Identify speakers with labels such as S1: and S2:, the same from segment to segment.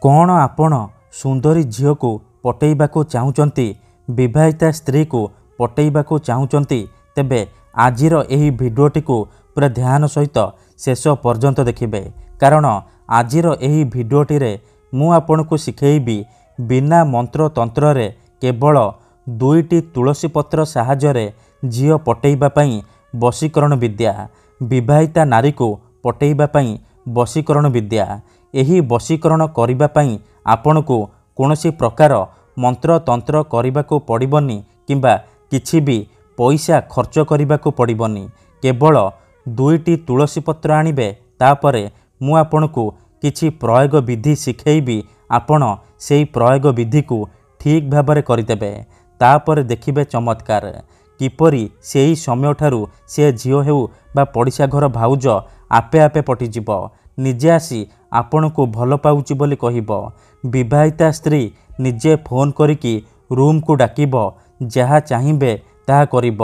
S1: कौन आपण सुंदरी झील को पटेइबाकू चाहूचंती विवाहिता स्त्री को पटेइबाकू चाहूचंती तेबे आजिर एही भिडियोटी को पूरा ध्यान सहित शेष पर्यंत देखिबे कारण आजिर एही भिडियोटी रे मु आपनकू शिखेइबी बिना मंत्र तंत्र रे केवल दुईटी तुलसी पत्र साहाय्य झील पटेइबा पई वशीकरण विद्या विवाहिता नारी को पटेइबा पई वशीकरण विद्या। एही वशीकरण करिबा पई आपनकू कोनोसी प्रकार मंत्र तंत्र करिबाकू पड़िबनी किंबा किछि भी पैसा खर्च करिबाकू पड़िबनी केवल दुईटी तुलसी पत्र आनिबे तापरे मु आपनकू किछि प्रयोग विधि शिखेइबी आपण सेही प्रयोग विधि को ठीक भाबरे करिदेबे तापरे देखिबे चमत्कार किपरि सेही समय ठारू से झियो हेउ बा पड़िसा घर भाउज आपे आपे पटिजिब निजे आसी आपण को भल पाउची बोली कहिब विवाहिता स्त्री निजे फोन करिकी रूम को डाकिब जहा चाहिबे ताहा करिब।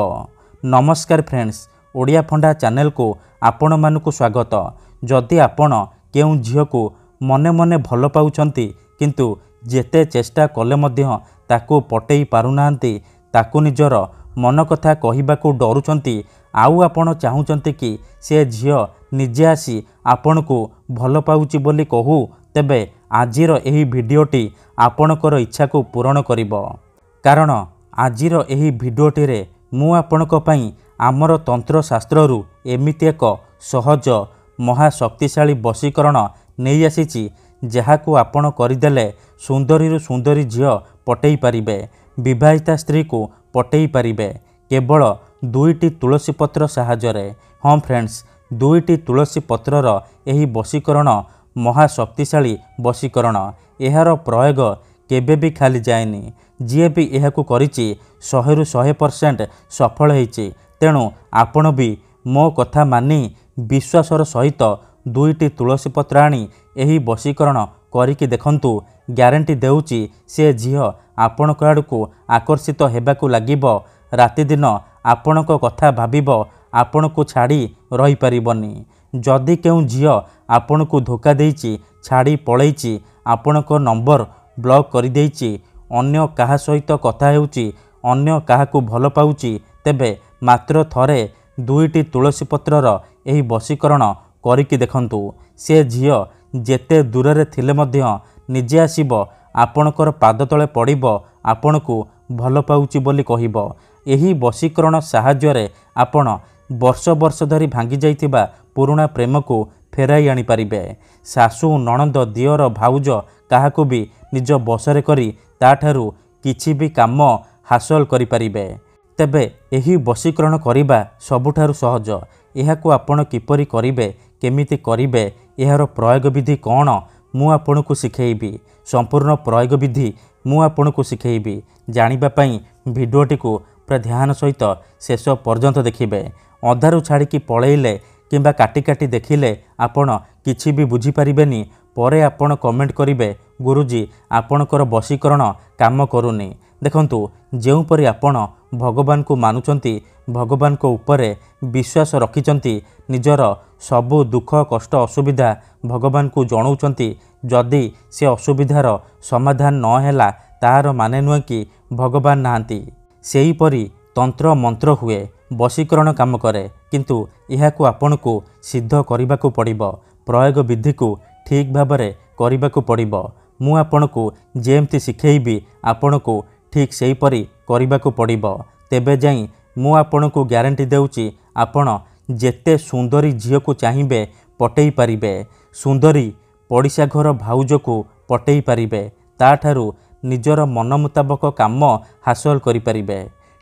S1: नमस्कार फ्रेंड्स, ओडिया फंडा चैनल को आपण मानकु स्वागत। जदि आपण केउ झियो को मने मने भल पाउछंती किंतु जेते चेष्टा कले मध्य ताको पटेई पारुनांती ताको निजर मन कथा कहिबाकू डरुचंती आउ आपण चाहूचंती कि से झियो निजे आसी आपण को भल पाउची बोली कहू तेबे आजिर एही भिडियोटी आपणकर इच्छा को पूरण करिब कारण आजिर एही भिडियोटी रे मु आपणक पई आमर तंत्र शास्त्ररू एमिति एक सहज महाशक्तिशाली वशीकरण नहीं आसीची जहाकू आपण करिदेले सुंदरी सुंदरी झियो पटेई पारिबे विवाहिता स्त्री को पटेई पारिबे केवल दुईटी तुलसी पत्र साहाय्य। हाँ फ्रेंड्स, दुईटी तुलसी पत्रर एही वशीकरण महाशक्तिशाली वशीकरण एहार प्रयोग केबे भी खाली जाएनी जी भी एहाकू करिछि 100% सफल होइछि तेणु आपण भी मो कथा मानी विश्वासर सहित दुईटी तुलसी पत्र आनी एही वशीकरण करिकी देखंतु ग्यारंटी देउछि से झियो आपणक आड़कू आकर्षित हेबाकू लागिब राति दिन आपणक कथा भाबिब आपणकू छाड़ी रही पारिबनी। जदि केउ झियो आपणकू धोखा देइछि छाड़ी पळेइछि आपणक नंबर ब्लॉक करि देइछि अन्य काहा सहित कथा हेउछि अन्य काहाकू भल पाउछि तेबे मात्र थरे दुईटी तुलसी पत्रर एही वशीकरण करिकी देखंतु से झियो जेते दूर थिले मध्य निजे आसीब आपणकर पाद तले पड़िब आपणकू भल पाउछि बोली कहिब। एही वशीकरण साहाय्य आपण वर्ष वर्ष धरी भांगी जाइथिबा पुराणा प्रेम को फेराई आनी पारिबे। सासु नणंद दियर भाउज काहाकू भी निज बसरे करी ताठारू किछि भी काम हासिल करि पारिबे। तेबे एही वशीकरण करिबा सबुठारू सहज एहाकू आपण किपरि करिबे केमिति करिबे एहार प्रयोग विधि कौन मु आपनकू शिखेइबी संपूर्ण प्रयोग विधि मु आपनकू शिखेइबी जानिबा पई भिडियोटी को पूरा ध्यान सहित शेष पर्यंत देखिबे अधारू छाड़िकी पळेइले किंबा काटी काटी देखिले आपण किछि भी बुझी पारिबेनी परे आपण कमेंट करिबे गुरुजी आपणकर वशीकरण काम करूनी। देखंतु जेउ परि आपण भगवान को मानुचंती भगवान को उपरे विश्वास रखिचंती निजर सबु दुख कष्ट असुविधा भगवान को जणाउचंती जदि से असुविधार समाधान न हैला तार माने नुह कि भगवान नाहांती सेही परि तंत्र मंत्र हुए वशीकरण काम करे किंतु एहाकू आपनकू सिद्ध करिबाकू पड़िबो प्रयोग विधि को ठीक भाबरे करिबाकू पड़िबो मु आपनकू जेमती शिखेइबी आपनकू ठीक सेही परि करिबाकू पड़िबो तेबे जाई मु आपनकू ग्यारंटी देउची आपण जेते सुंदरी झियो को चाहिबे पटेई पारिबे सुंदरी पड़िसा घर भाउज को पटेई पारिबे ताठारू निजर मन मुताबक काम हासिल करि पारिबे।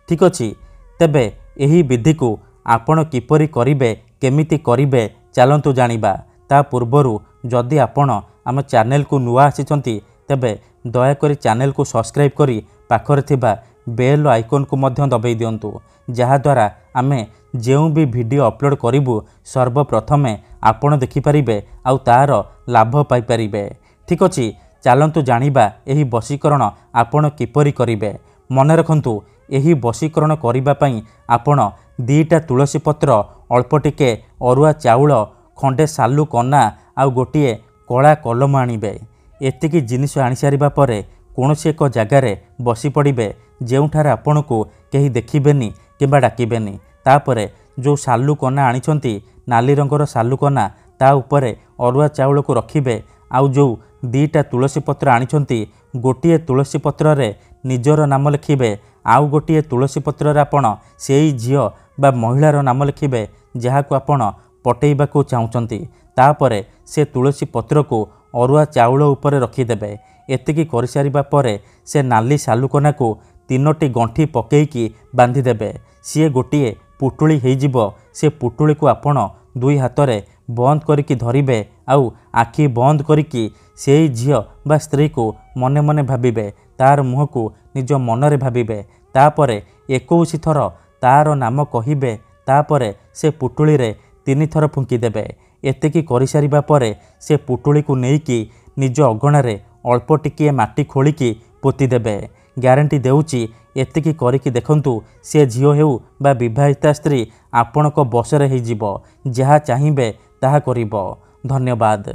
S1: ठीक अछि, तेबे एही विधि को आपण किपरि करिबे केमिति करिबे चलंतु जानिबा ता पूर्वरु जदि आपण आम चैनल को नुआ आसीचंती तेबे दया करी चैनल को सब्सक्राइब करी पाखरे थिबा बेल आइकन को मध्य दबाई दियंतु जहा द्वारा आमे जेउ भी वीडियो अपलोड करिबु सर्वप्रथमे आपण देखि परिबे आउ तार लाभ पाई परिबे। ठीक अछि, चलंतु जानिबा एही वशीकरण आपण किपरि करिबे। मने रखंतु एही वशीकरण करिबा पई आपण दीटा तुलसी पत्र अल्प टिके अरुआ चाउल खंडे सालू कना आउ गोटिए कला कलम आनिबे एतिकी जिनिस आनी सारिबा परे कौनसी एक जगार बसी पड़े जोठार आपण को कहीं देखिबेनी किंबा डाकिबेनी। तापरे जो सालुकना आनिछंती नाली रंगर सालुकना ता उपरे अरुआ चाउल को रखिबे। आउ जो दीटा तुलसी पत्र आनिछंती गोटिए तुलसी पत्र रे निजर नाम लिखिबे, आउ गोटिए तुलसी पत्र रे आपण सेई झियो बा महिलार नाम लिखिबे जहाको आपण पटेइबाकू चाहुचंती। तापरे से तुलसी पत्र को अरुआ चाउल उपरे रखिदेबे। एतिकी कर सारिबा परे से नाली सालुकना को 3टी गंठी पकेइकी बांधिदेबे। सी गोटिए पुटुली होइजिबो। से पुटुली को आपण 2 हाथ बंद करिकी धरिबे आउ आखि बंद करिकी सेई झियो बा स्त्री को मने मने भाबिबे, तार मुह को निज मनरे भाबिबे। तापरे 21 थर तार नाम कहिबे। तापरे से पुटुली रे 3 थर फुंकी देबे। एतिकी कर सारिबा परे से पुटुली को नेइकी निज अगणारे अल्प टिकिए माटी खोलिकी पोती देबे। ग्यारंटी देउची एतिकी करिकी देखंतु से झियो हेउ बा विवाहिता स्त्री आपणक बसरे होइजिबो। जहा चाहिबे ताहा करिबो। धन्यवाद।